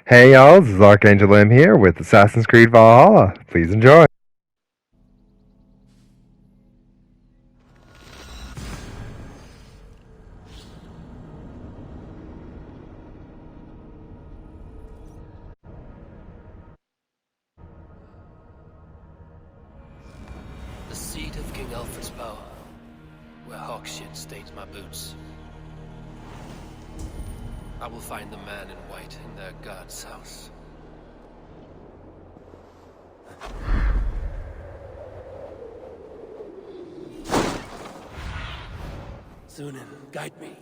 Hey y'all, this is Archangel M here with Assassin's Creed Valhalla. Please enjoy. The seat of King Alfred's power, where hawkshit stains my boots. I will find the man in white in their god's house. Sunan, guide me.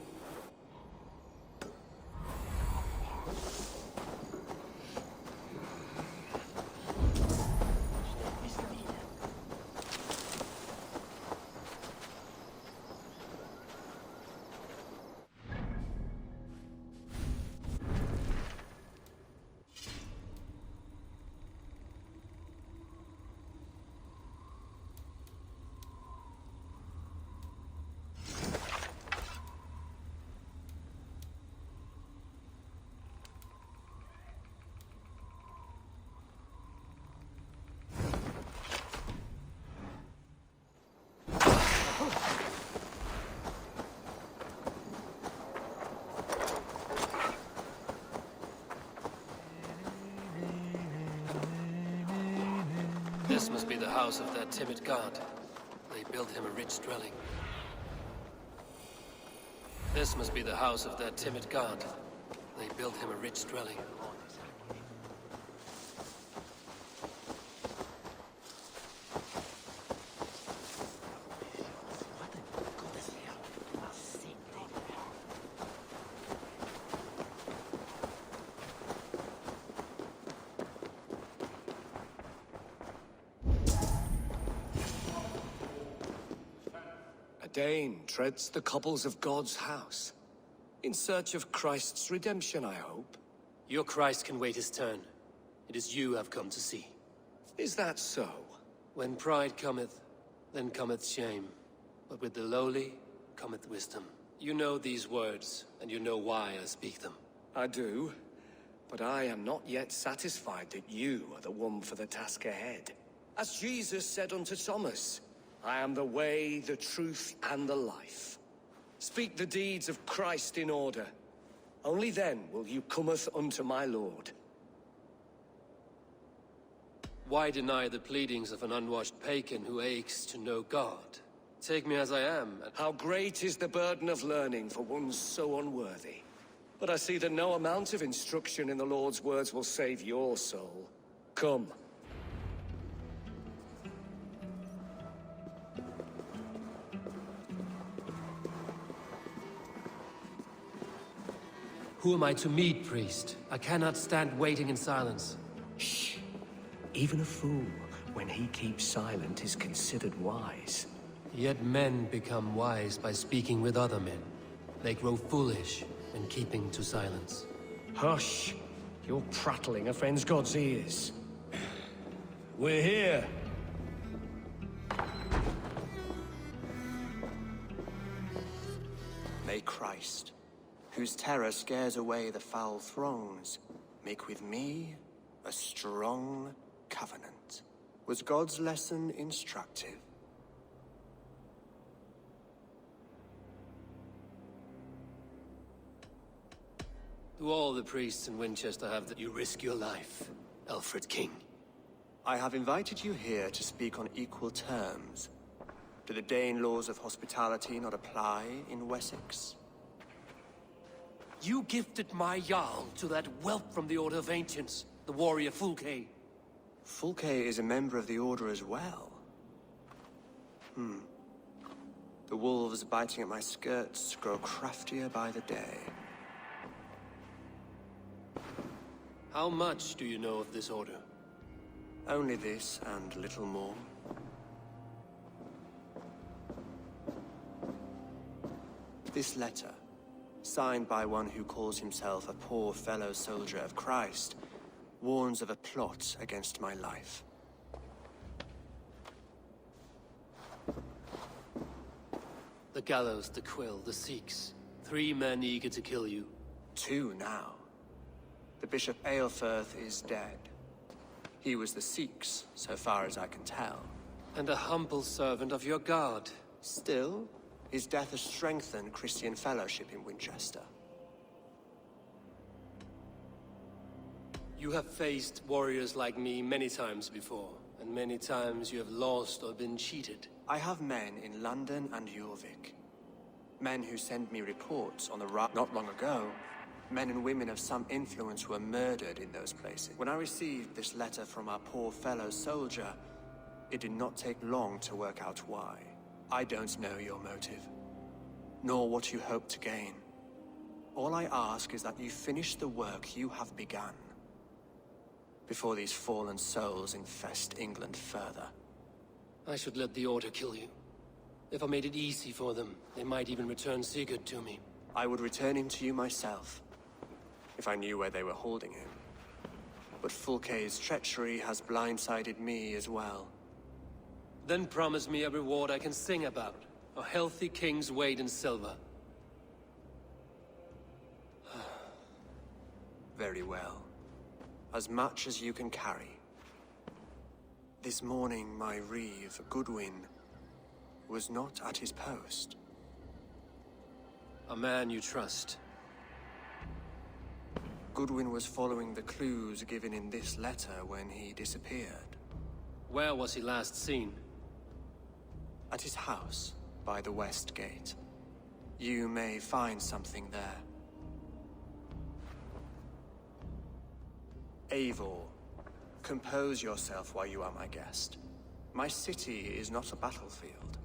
This must be the house of that timid god. They built him a rich dwelling. This must be the house of that timid god. They built him a rich dwelling. Dane treads the cobbles of God's house. In search of Christ's redemption, I hope. Your Christ can wait his turn. It is you I've come to see. Is that so? When pride cometh, then cometh shame. But with the lowly cometh wisdom. You know these words, and you know why I speak them. I do. But I am not yet satisfied that you are the one for the task ahead. As Jesus said unto Thomas, I am the way, the truth, and the life. Speak the deeds of Christ in order. Only then will you cometh unto my Lord. Why deny the pleadings of an unwashed pagan who aches to know God? Take me as I am. How great is the burden of learning for one so unworthy. But I see that no amount of instruction in the Lord's words will save your soul. Come. Who am I to meet, priest? I cannot stand waiting in silence. Shh. Even a fool, when he keeps silent, is considered wise. Yet men become wise by speaking with other men. They grow foolish when keeping to silence. Hush! Your prattling offends God's ears. We're here. May Christ, whose terror scares away the foul throngs, make with me a strong covenant. Was God's lesson instructive? Do all the priests in Winchester have that you risk your life, Alfred King? I have invited you here to speak on equal terms. Do the Dane laws of hospitality not apply in Wessex? You gifted my Jarl to that whelp from the Order of Ancients, the warrior Fulke. Fulke is a member of the Order as well. The wolves biting at my skirts grow craftier by the day. How much do you know of this order? Only this and little more. This letter, signed by one who calls himself a poor fellow soldier of Christ, warns of a plot against my life. The gallows, the quill, the Sikhs. 3 men eager to kill you. 2 now. The Bishop Aelfirth is dead. He was the Sikhs, so far as I can tell. And a humble servant of your god. Still, his death has strengthened Christian fellowship in Winchester. You have faced warriors like me many times before, and many times you have lost or been cheated. I have men in London and Jorvik. Men who send me reports on the not long ago. Men and women of some influence were murdered in those places. When I received this letter from our poor fellow soldier, it did not take long to work out why. I don't know your motive, nor what you hope to gain. All I ask is that you finish the work you have begun, before these fallen souls infest England further. I should let the Order kill you. If I made it easy for them, they might even return Sigurd to me. I would return him to you myself, if I knew where they were holding him. But Fulke's treachery has blindsided me as well. Then promise me a reward I can sing about. A healthy king's weight in silver. Very well. As much as you can carry. This morning, my reeve, Goodwin, was not at his post. A man you trust. Goodwin was following the clues given in this letter when he disappeared. Where was he last seen? At his house, by the west gate. You may find something there. Eivor, compose yourself while you are my guest. My city is not a battlefield.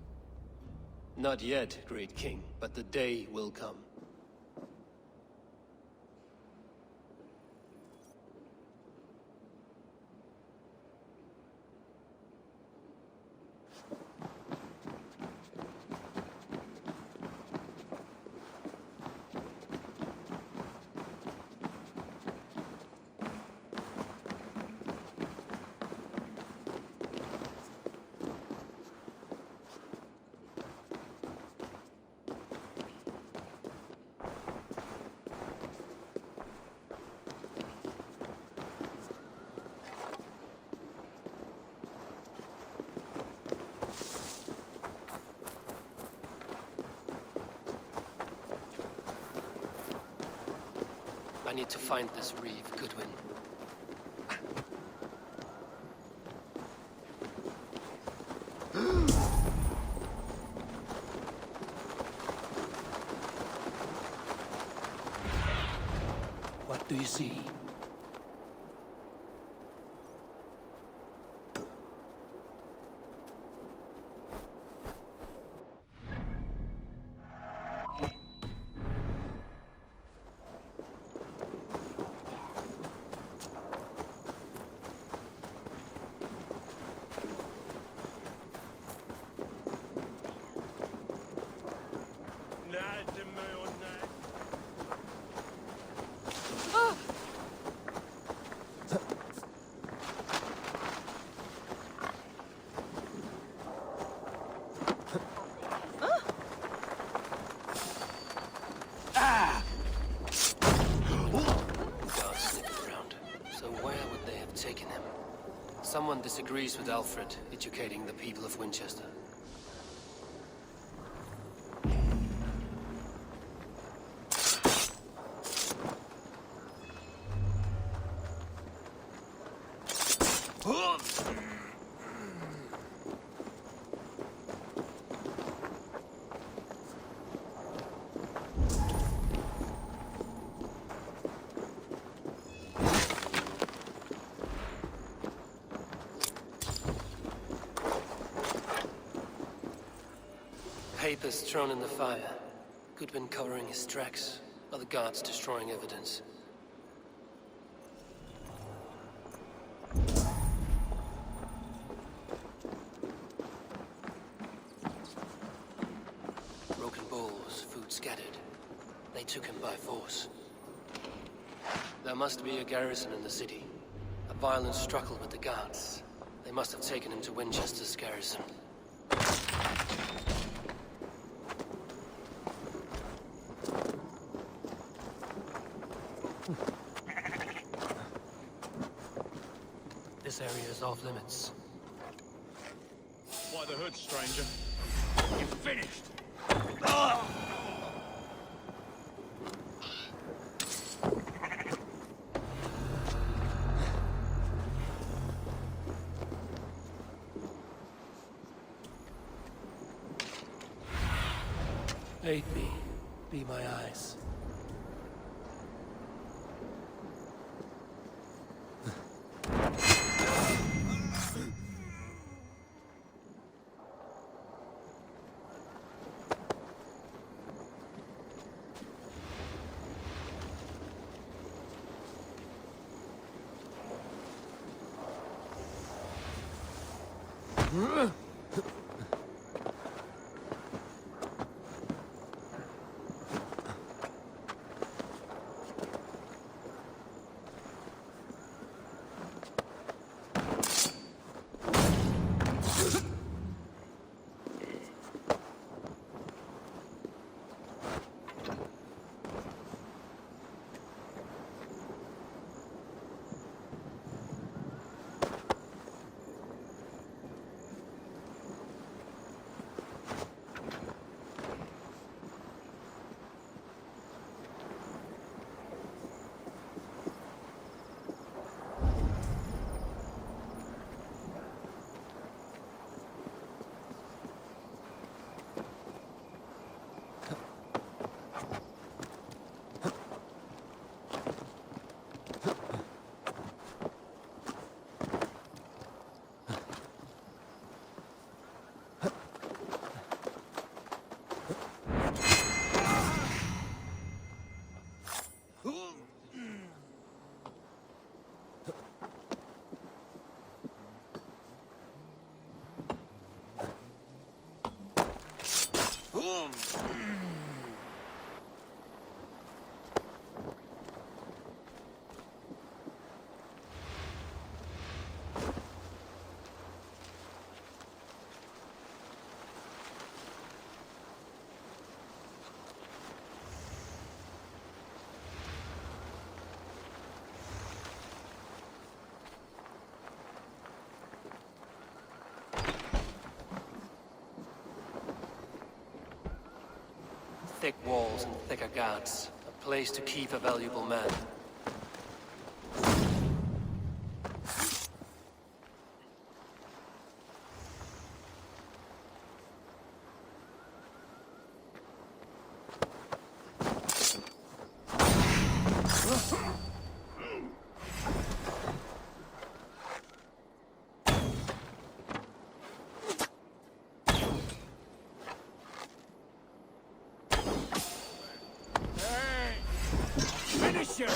Not yet, great king, but the day will come. I need to find this reeve, Goodwin. What do you see? Someone disagrees with Alfred, educating the people of Winchester. Papers thrown in the fire. Goodwin covering his tracks, other guards destroying evidence. Broken bowls, food scattered. They took him by force. There must be a garrison in the city. A violent struggle with the guards. They must have taken him to Winchester's garrison. This area is off limits. Why the hood, stranger? You finished! Aid me. Be my eyes. Thick walls and thicker guards. A place to keep a valuable man. Finish him!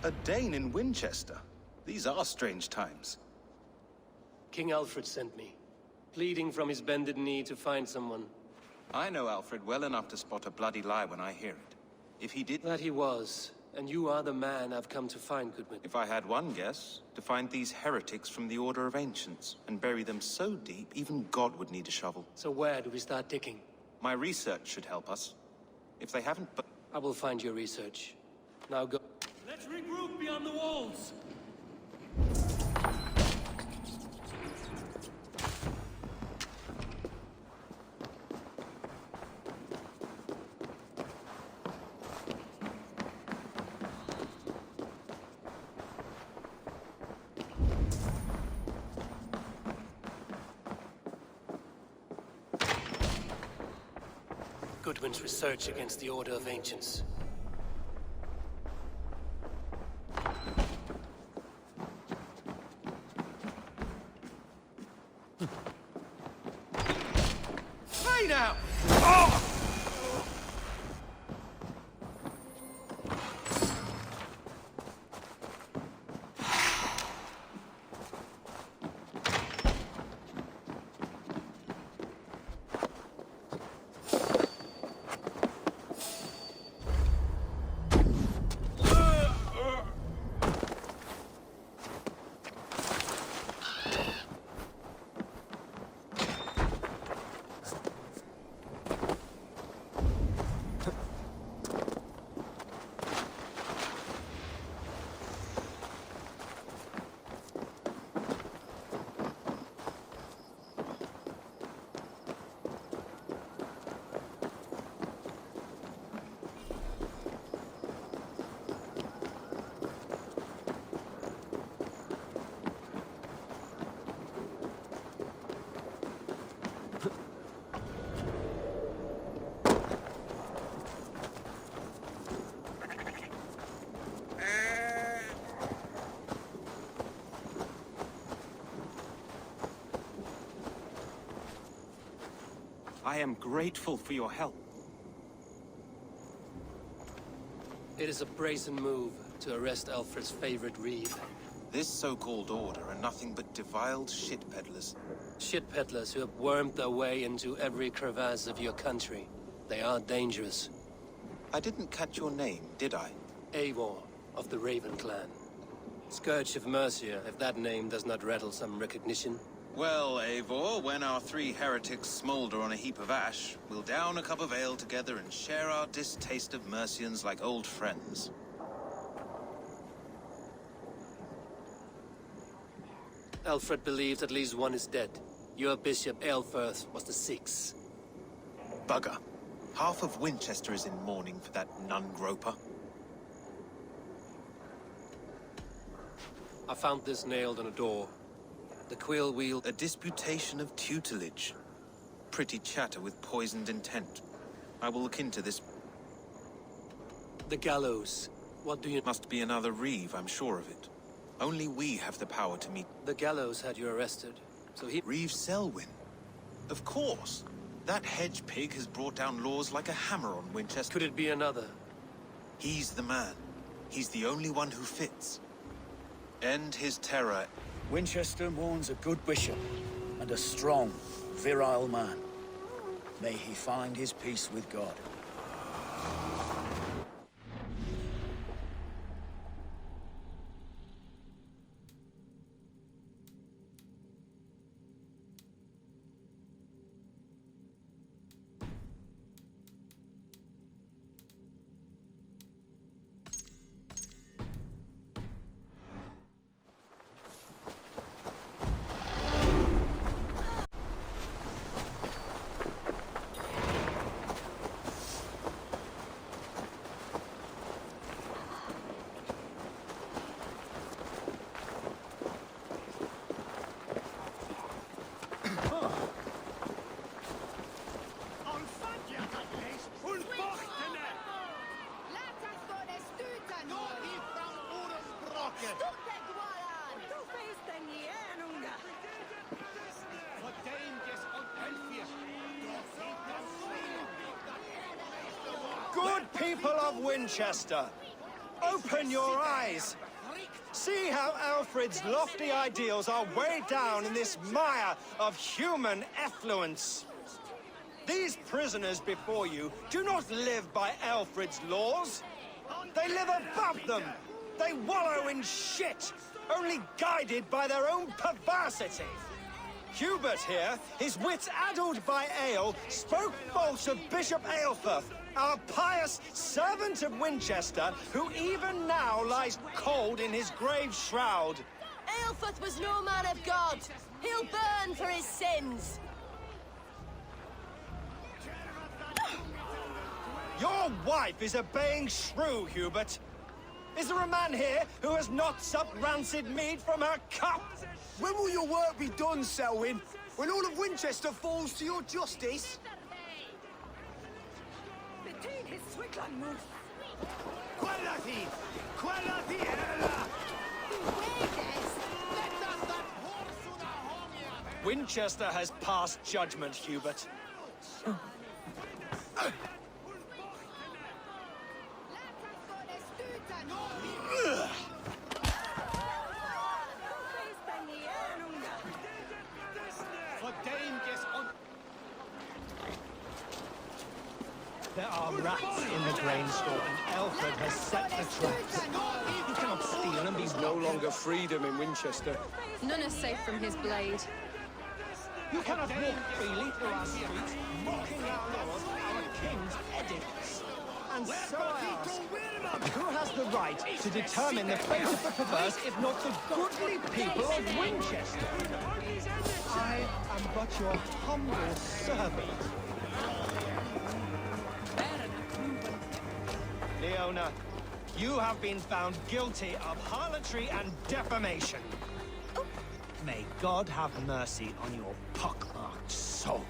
A Dane in Winchester. These are strange times. King Alfred sent me, pleading from his bended knee to find someone. I know Alfred well enough to spot a bloody lie when I hear it. If he did... That he was, and you are the man I've come to find, Goodwin. If I had one guess, to find these heretics from the Order of Ancients, and bury them so deep, even God would need a shovel. So where do we start digging? My research should help us. If they haven't... I will find your research. Now go. Let's regroup beyond the walls! Goodwin's research against the Order of Ancients. Hey now! I am grateful for your help. It is a brazen move to arrest Alfred's favorite reeve. This so-called order are nothing but defiled shit peddlers. Shit peddlers who have wormed their way into every crevasse of your country. They are dangerous. I didn't catch your name, did I? Eivor, of the Raven clan. Scourge of Mercia, if that name does not rattle some recognition. Well, Eivor, when our three heretics smolder on a heap of ash, we'll down a cup of ale together and share our distaste of Mercians like old friends. Alfred believes at least one is dead. Your bishop, Aelfirth, was the sixth. Bugger. Half of Winchester is in mourning for that nun-groper. I found this nailed on a door. The quill wheel... A disputation of tutelage. Pretty chatter with poisoned intent. I will look into this. The gallows. What do you... Must be another reeve, I'm sure of it. Only we have the power to meet. The gallows had you arrested, so he... Reeve Selwyn. Of course. That hedge pig has brought down laws like a hammer on Winchester. Could it be another? He's the man. He's the only one who fits. End his terror. Winchester mourns a good bishop and a strong, virile man. May he find his peace with God. Good people of Winchester, open your eyes. See how Alfred's lofty ideals are weighed down in this mire of human effluence. These prisoners before you do not live by Alfred's laws. They live above them. They wallow in shit, only guided by their own perversity. Hubert here, his wits addled by ale, spoke false of Bishop Aelfirth, our pious servant of Winchester, who even now lies cold in his grave shroud. Aelfirth was no man of God. He'll burn for his sins. Your wife is obeying shrew, Hubert. Is there a man here who has not supped rancid mead from her cup? When will your work be done, Selwyn? When all of Winchester falls to your justice? Winchester has passed judgment, Hubert. There are rats in the grain store, and Alfred has set the traps. You cannot steal and be No longer freedom in Winchester. None are safe from his blade. You cannot walk freely through our streets, mocking our lord, our king's edicts. And so I ask, who has the right to determine the fate of the perverse if not the goodly people of Winchester? I am but your humble servant. Leona, you have been found guilty of harlotry and defamation. May God have mercy on your pockmarked soul.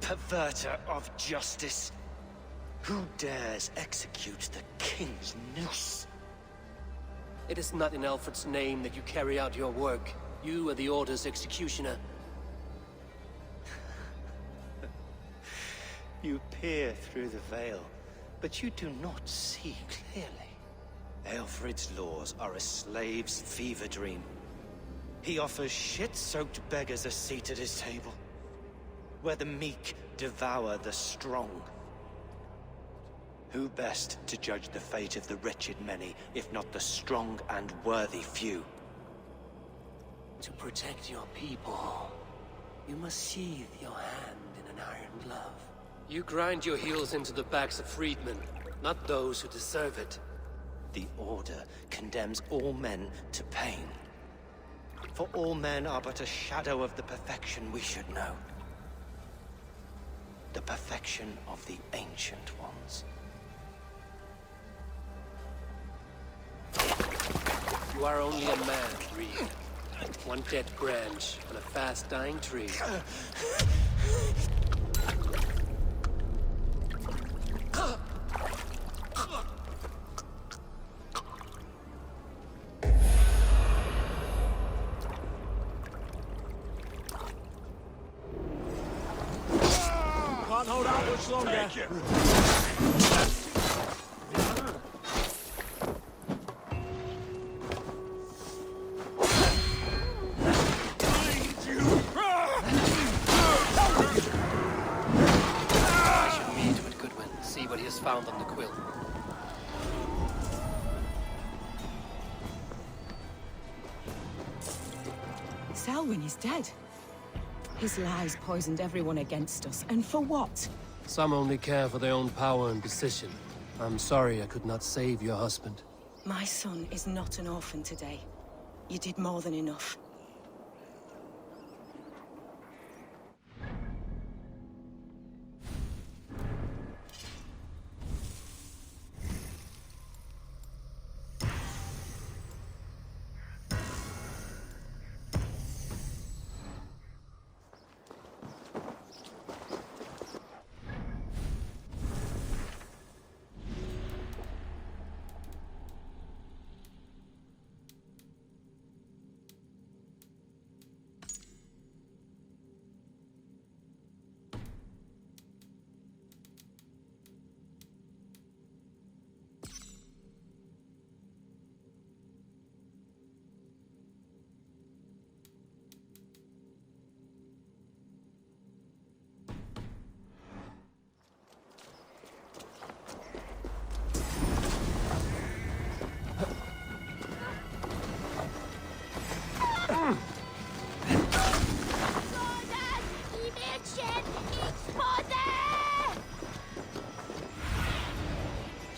Perverter of justice. Who dares execute the king's noose? It is not in Alfred's name that you carry out your work. You are the Order's executioner. You peer through the veil, but you do not see clearly. Alfred's laws are a slave's fever dream. He offers shit-soaked beggars a seat at his table, where the meek devour the strong. Who best to judge the fate of the wretched many, if not the strong and worthy few? To protect your people, you must sheathe your hand in an iron glove. You grind your heels into the backs of freedmen, not those who deserve it. The Order condemns all men to pain. For all men are but a shadow of the perfection we should know. The perfection of the Ancient Ones. You are only a man, Reed. One dead branch on a fast-dying tree. Can't hold out much longer. Thank you. What he has found on the quill. Selwyn is dead. His lies poisoned everyone against us, and for what? Some only care for their own power and position. I'm sorry I could not save your husband. My son is not an orphan today. You did more than enough.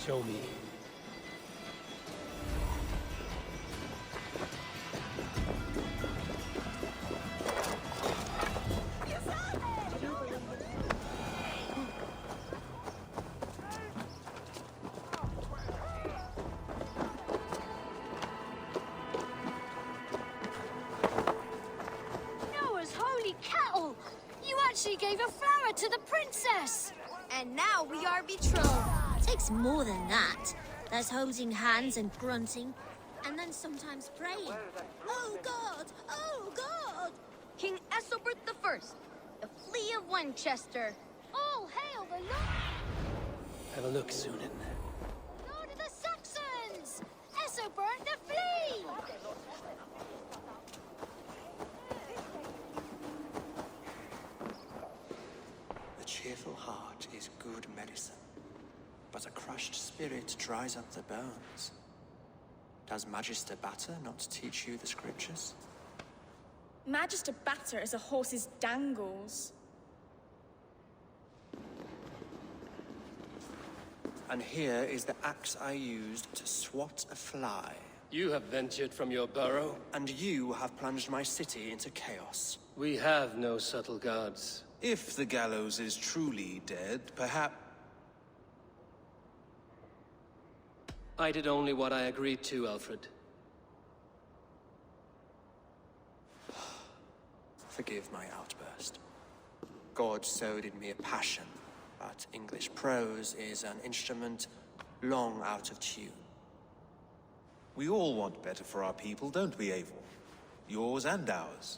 Show me. she gave a flower to the princess! And now we are betrothed. Takes more than that. There's holding hands and grunting, and then sometimes praying. Oh God! Oh God! King Ethelbert I, the Flea of Winchester. All hail the Lord! Have a look, Sunan. Lord of the Saxons! Ethelbert the Flea! A cheerful heart is good medicine, but a crushed spirit dries up the bones. Does Magister Batter not teach you the scriptures? Magister Batter is a horse's dangles. And here is the axe I used to swat a fly. You have ventured from your burrow. And you have plunged my city into chaos. We have no subtle gods. If the gallows is truly dead, perhaps... I did only what I agreed to, Alfred. Forgive my outburst. God sowed in me a passion, but English prose is an instrument long out of tune. We all want better for our people, don't we, Eivor? Yours and ours.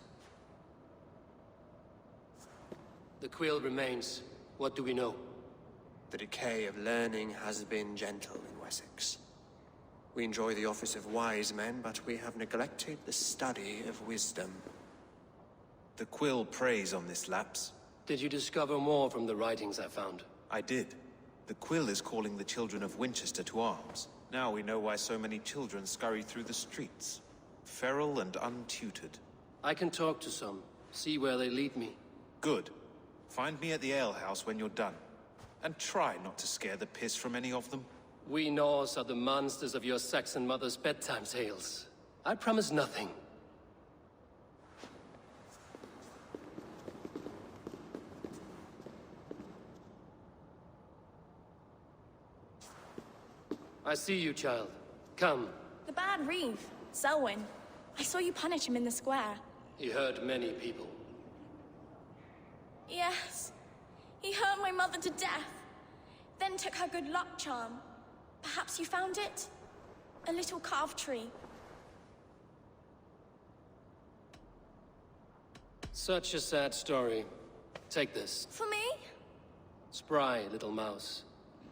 The quill remains. What do we know? The decay of learning has been gentle in Wessex. We enjoy the office of wise men, but we have neglected the study of wisdom. The quill preys on this lapse. Did you discover more from the writings I found? I did. The quill is calling the children of Winchester to arms. Now we know why so many children scurry through the streets. Feral and untutored. I can talk to some, see where they lead me. Good. Find me at the alehouse when you're done. And try not to scare the piss from any of them. We Norse are the monsters of your Saxon mother's bedtime tales. I promise nothing. I see you, child. Come. The bad Reeve, Selwyn. I saw you punish him in the square. He hurt many people. Yes. He hurt my mother to death. Then took her good luck charm. Perhaps you found it? A little carved tree. Such a sad story. Take this. For me? Spry, little mouse.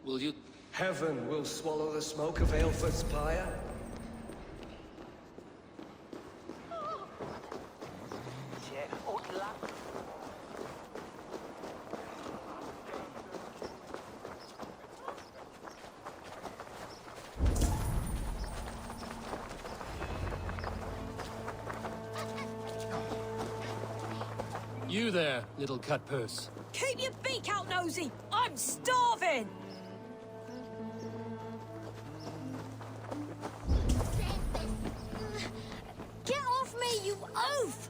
Will you... Heaven will swallow the smoke of Aelfred's pyre. You there, little cutpurse. Keep your beak out, Nosy! I'm starving! Get off me, you oaf!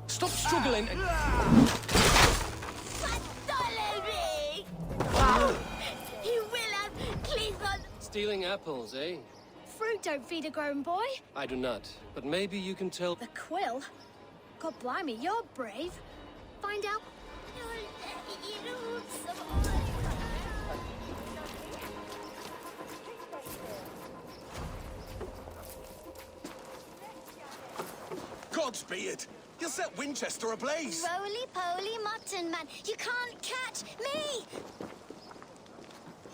Stop struggling and... You will have Cleveland! Stealing apples, eh? Fruit don't feed a grown boy. I do not, but maybe you can tell... The quill? God blimey, you're brave. Find out... Gods be it! You'll set Winchester ablaze! Roly-poly mutton man, you can't catch me!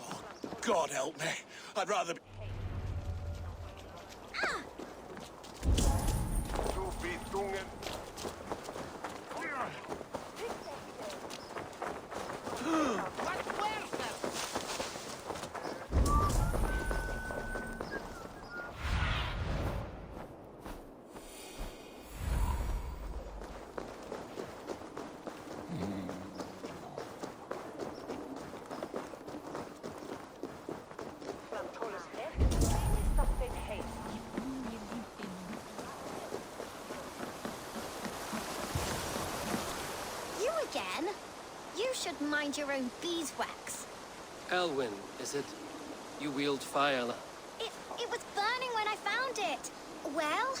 Oh, God help me. I'd rather be... Ah! Again? You should mind your own beeswax. Elwyn, is it? You wield fire. It was burning when I found it. Well?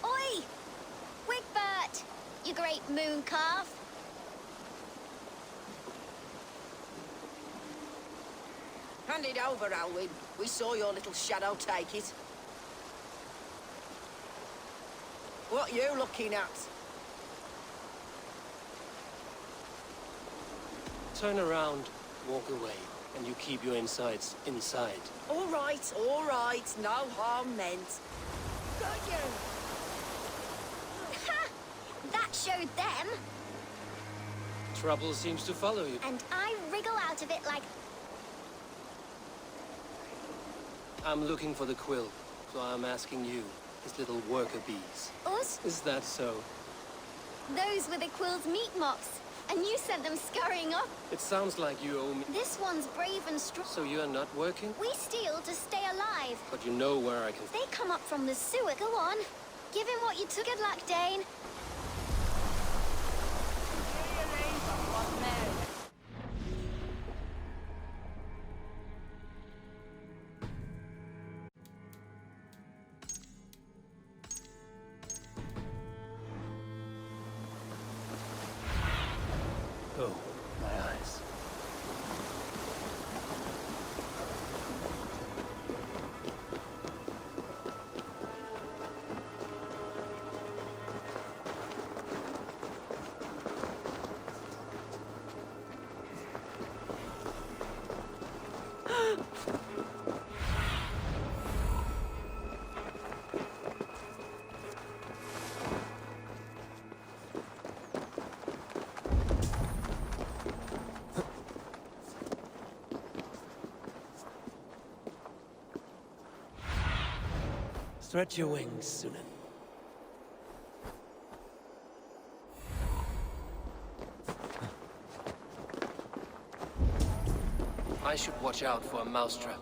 Oi! you great moon calf. Hand it over, Alwyn. We saw your little shadow take it. What you looking at? Turn around, walk away, and you keep your insides inside. All right, no harm meant. Got you! Ha! That showed them. Trouble seems to follow you. And I wriggle out of it like... I'm looking for the quill, so I'm asking you, his little worker bees. Us? Is that so? Those were the quill's meat mops, and you sent them scurrying off. It sounds like you owe me. This one's brave and strong. So you are not working? We steal to stay alive. But you know where I can... They come up from the sewer. Go on. Give him what you took. Good luck, Dane. Oh, my eyes. Stretch your wings, Sunan. I should watch out for a mousetrap.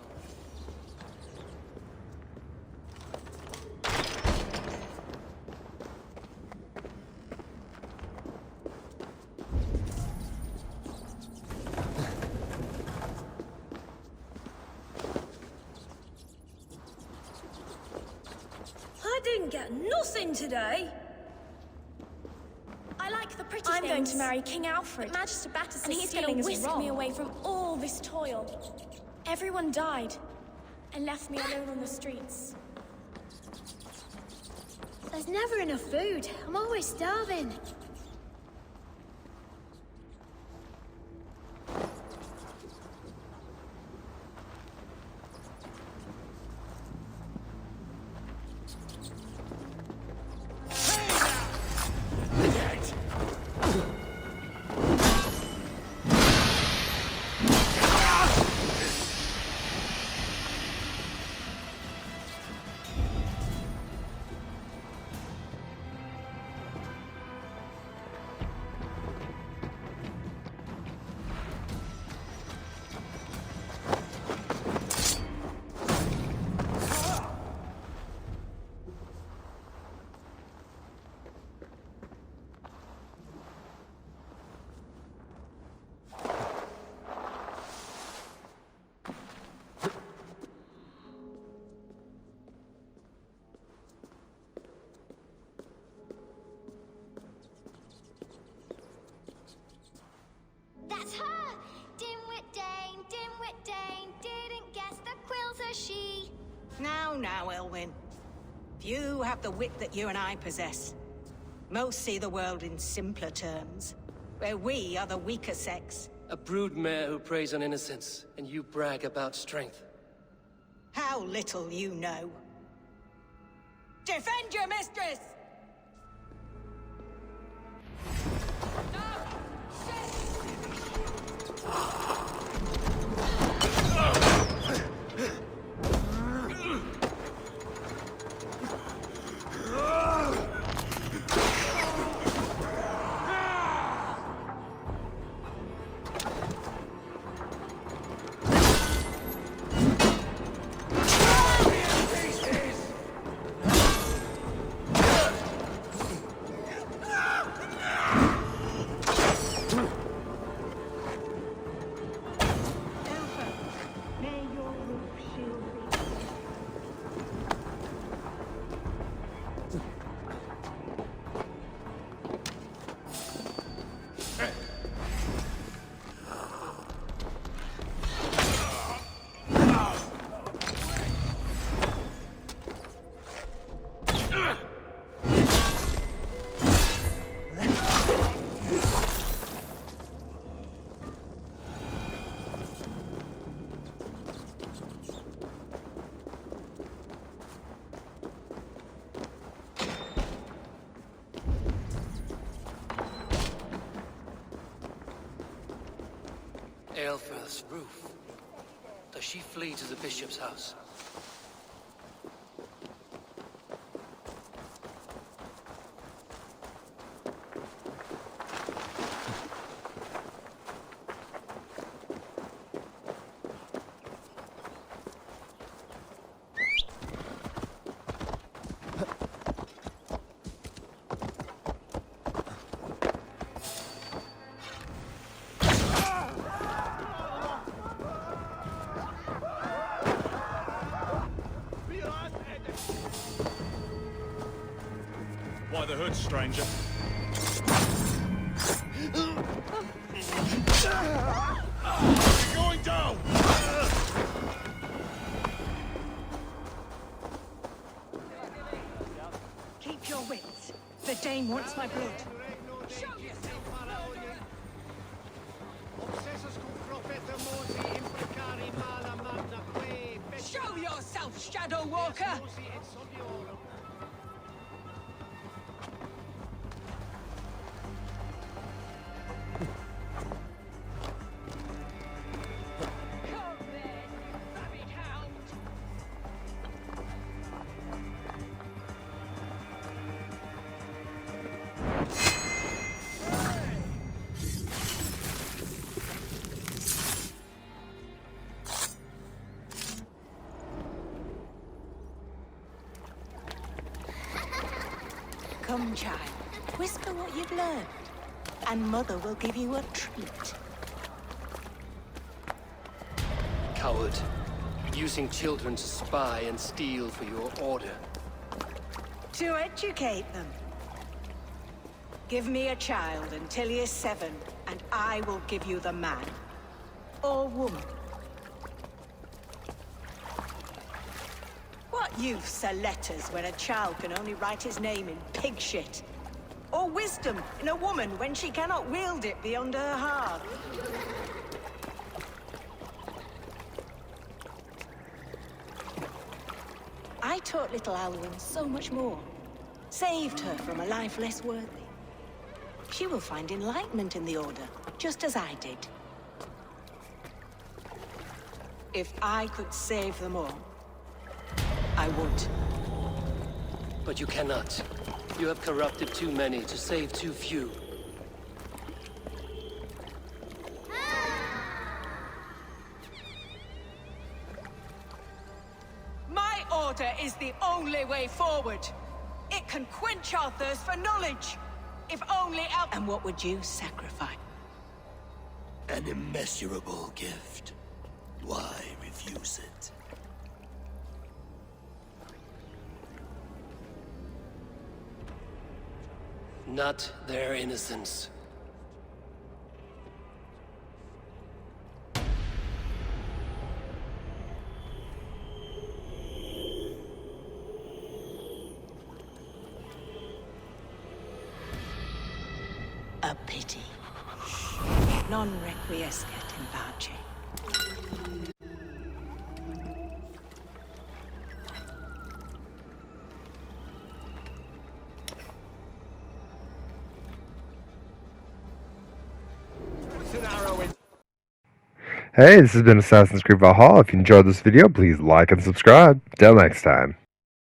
I didn't get nothing today. I like the pretty things. I'm going to marry King Alfred. But Magister Batterson's and he's going to whisk me away from all this toil. Everyone died and left me alone on the streets. There's never enough food. I'm always starving. That's her! Dimwit Dane, didn't guess the quill's a she. Now, Elwyn. Few have the wit that you and I possess. Most see the world in simpler terms, where we are the weaker sex. A broodmare who preys on innocence, and you brag about strength. How little you know. Defend your mistress! Aelfrith's roof. Does she flee to the bishop's house? Why the hood, stranger? You're going down! Keep your wits. The Dane wants my blood. Show yourself, Shadow Walker! Come, child. Whisper what you've learned, and Mother will give you a treat. Coward. Using children to spy and steal for your order. To educate them. Give me a child until he is 7, and I will give you the man. Or woman. What use are letters when a child can only write his name in pig shit? Or wisdom in a woman when she cannot wield it beyond her heart? I taught little Alwyn so much more. Saved her from a life less worthy. She will find enlightenment in the Order, just as I did. If I could save them all, I would. But you cannot. You have corrupted too many to save too few. My order is the only way forward. It can quench our thirst for knowledge. If only And what would you sacrifice? An immeasurable gift. Why refuse it? Not their innocence. A pity. Non requiescat in pace. Hey, this has been Assassin's Creed Valhalla. If you enjoyed this video, please like and subscribe. Till next time.